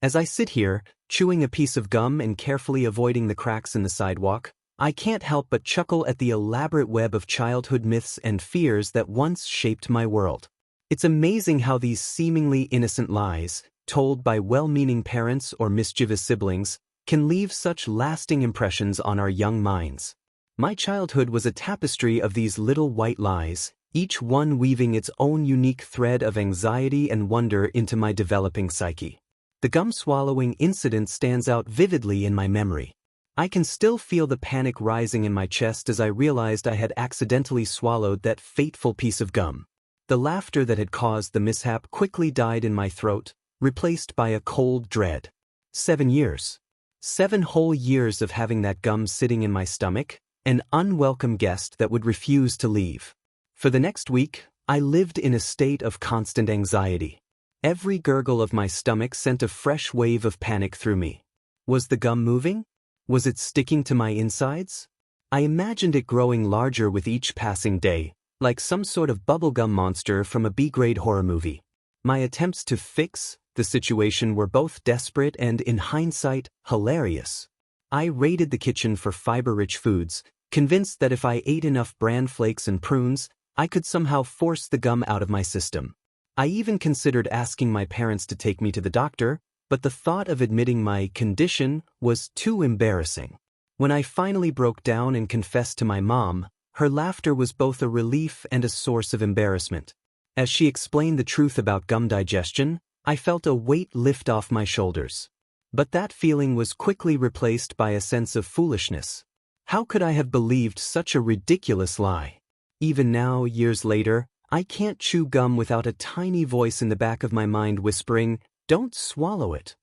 As I sit here, chewing a piece of gum and carefully avoiding the cracks in the sidewalk, I can't help but chuckle at the elaborate web of childhood myths and fears that once shaped my world. It's amazing how these seemingly innocent lies, told by well-meaning parents or mischievous siblings, can leave such lasting impressions on our young minds. My childhood was a tapestry of these little white lies, each one weaving its own unique thread of anxiety and wonder into my developing psyche. The gum swallowing incident stands out vividly in my memory. I can still feel the panic rising in my chest as I realized I had accidentally swallowed that fateful piece of gum. The laughter that had caused the mishap quickly died in my throat, replaced by a cold dread. 7 years. 7 whole years of having that gum sitting in my stomach, an unwelcome guest that would refuse to leave. For the next week, I lived in a state of constant anxiety. Every gurgle of my stomach sent a fresh wave of panic through me. Was the gum moving? Was it sticking to my insides? I imagined it growing larger with each passing day, like some sort of bubblegum monster from a B-grade horror movie. My attempts to fix the situation were both desperate and, in hindsight, hilarious. I raided the kitchen for fiber-rich foods, convinced that if I ate enough bran flakes and prunes, I could somehow force the gum out of my system. I even considered asking my parents to take me to the doctor, but the thought of admitting my condition was too embarrassing. When I finally broke down and confessed to my mom, her laughter was both a relief and a source of embarrassment. As she explained the truth about gum digestion, I felt a weight lift off my shoulders. But that feeling was quickly replaced by a sense of foolishness. How could I have believed such a ridiculous lie? Even now, years later, I can't chew gum without a tiny voice in the back of my mind whispering, "Don't swallow it."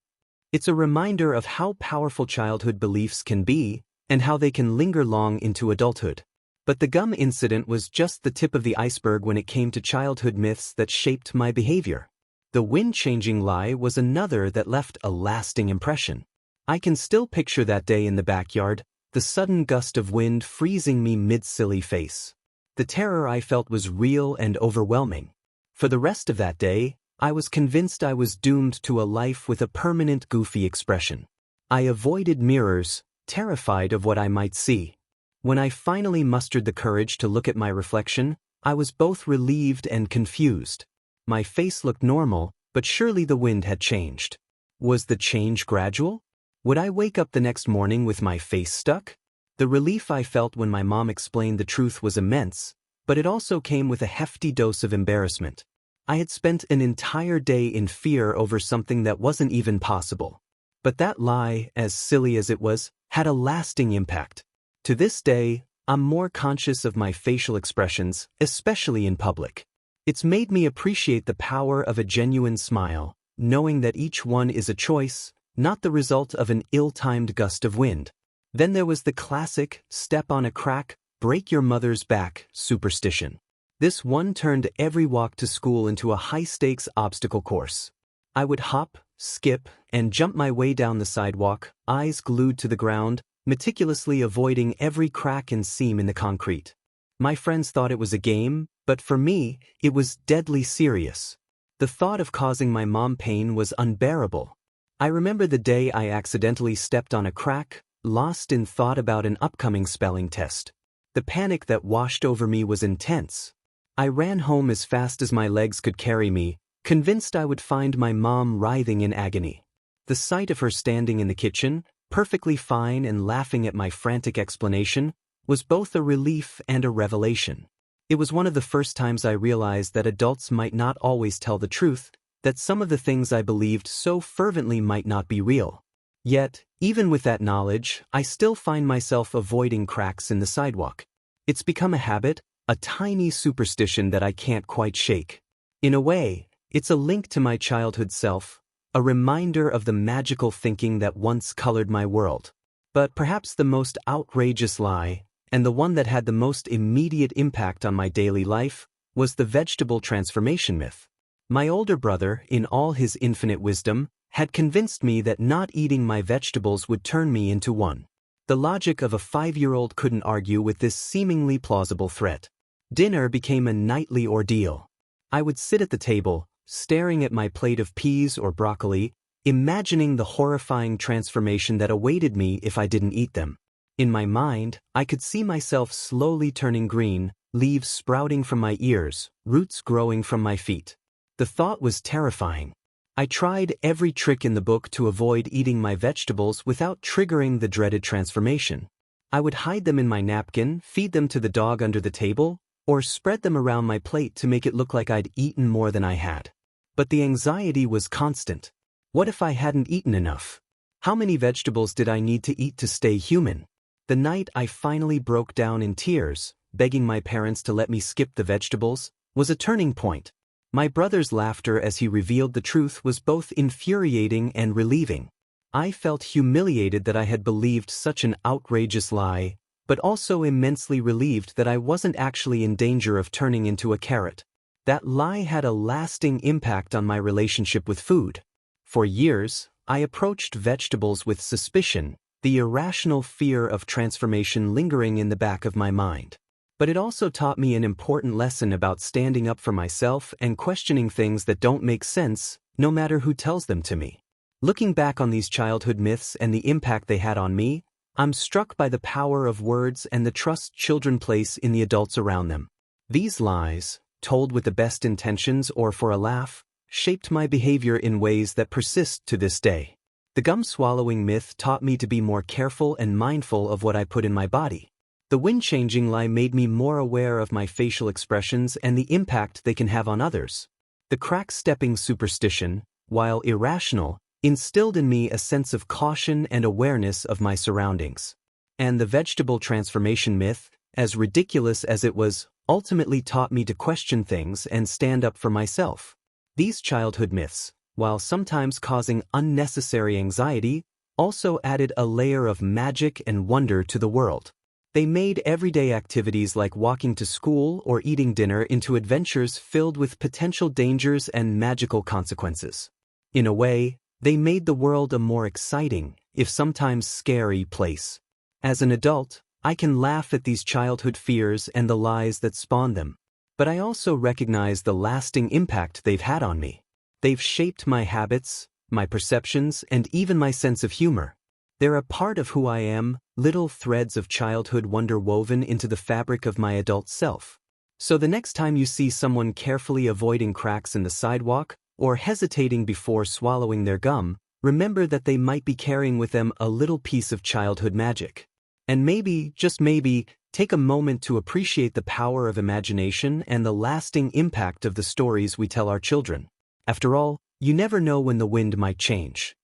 It's a reminder of how powerful childhood beliefs can be, and how they can linger long into adulthood. But the gum incident was just the tip of the iceberg when it came to childhood myths that shaped my behavior. The wind-changing lie was another that left a lasting impression. I can still picture that day in the backyard, the sudden gust of wind freezing me mid-silly face. The terror I felt was real and overwhelming. For the rest of that day, I was convinced I was doomed to a life with a permanent goofy expression. I avoided mirrors, terrified of what I might see. When I finally mustered the courage to look at my reflection, I was both relieved and confused. My face looked normal, but surely the wind had changed. Was the change gradual? Would I wake up the next morning with my face stuck? The relief I felt when my mom explained the truth was immense, but it also came with a hefty dose of embarrassment. I had spent an entire day in fear over something that wasn't even possible. But that lie, as silly as it was, had a lasting impact. To this day, I'm more conscious of my facial expressions, especially in public. It's made me appreciate the power of a genuine smile, knowing that each one is a choice, not the result of an ill-timed gust of wind. Then there was the classic, step on a crack, break your mother's back superstition. This one turned every walk to school into a high-stakes obstacle course. I would hop, skip, and jump my way down the sidewalk, eyes glued to the ground, meticulously avoiding every crack and seam in the concrete. My friends thought it was a game, but for me, it was deadly serious. The thought of causing my mom pain was unbearable. I remember the day I accidentally stepped on a crack, lost in thought about an upcoming spelling test. The panic that washed over me was intense. I ran home as fast as my legs could carry me, convinced I would find my mom writhing in agony. The sight of her standing in the kitchen, perfectly fine and laughing at my frantic explanation, was both a relief and a revelation. It was one of the first times I realized that adults might not always tell the truth, that some of the things I believed so fervently might not be real. Yet, even with that knowledge, I still find myself avoiding cracks in the sidewalk. It's become a habit, a tiny superstition that I can't quite shake. In a way, it's a link to my childhood self, a reminder of the magical thinking that once colored my world. But perhaps the most outrageous lie, and the one that had the most immediate impact on my daily life, was the vegetable transformation myth. My older brother, in all his infinite wisdom, had convinced me that not eating my vegetables would turn me into one. The logic of a 5-year-old couldn't argue with this seemingly plausible threat. Dinner became a nightly ordeal. I would sit at the table, staring at my plate of peas or broccoli, imagining the horrifying transformation that awaited me if I didn't eat them. In my mind, I could see myself slowly turning green, leaves sprouting from my ears, roots growing from my feet. The thought was terrifying. I tried every trick in the book to avoid eating my vegetables without triggering the dreaded transformation. I would hide them in my napkin, feed them to the dog under the table, or spread them around my plate to make it look like I'd eaten more than I had. But the anxiety was constant. What if I hadn't eaten enough? How many vegetables did I need to eat to stay human? The night I finally broke down in tears, begging my parents to let me skip the vegetables, was a turning point. My brother's laughter as he revealed the truth was both infuriating and relieving. I felt humiliated that I had believed such an outrageous lie, but also immensely relieved that I wasn't actually in danger of turning into a carrot. That lie had a lasting impact on my relationship with food. For years, I approached vegetables with suspicion, the irrational fear of transformation lingering in the back of my mind. But it also taught me an important lesson about standing up for myself and questioning things that don't make sense, no matter who tells them to me. Looking back on these childhood myths and the impact they had on me, I'm struck by the power of words and the trust children place in the adults around them. These lies, told with the best intentions or for a laugh, shaped my behavior in ways that persist to this day. The gum swallowing myth taught me to be more careful and mindful of what I put in my body. The wind-changing lie made me more aware of my facial expressions and the impact they can have on others. The crack-stepping superstition, while irrational, instilled in me a sense of caution and awareness of my surroundings. And the vegetable transformation myth, as ridiculous as it was, ultimately taught me to question things and stand up for myself. These childhood myths, while sometimes causing unnecessary anxiety, also added a layer of magic and wonder to the world. They made everyday activities like walking to school or eating dinner into adventures filled with potential dangers and magical consequences. In a way, they made the world a more exciting, if sometimes scary, place. As an adult, I can laugh at these childhood fears and the lies that spawned them. But I also recognize the lasting impact they've had on me. They've shaped my habits, my perceptions, and even my sense of humor. They're a part of who I am, little threads of childhood wonder woven into the fabric of my adult self. So the next time you see someone carefully avoiding cracks in the sidewalk, or hesitating before swallowing their gum, remember that they might be carrying with them a little piece of childhood magic. And maybe, just maybe, take a moment to appreciate the power of imagination and the lasting impact of the stories we tell our children. After all, you never know when the wind might change.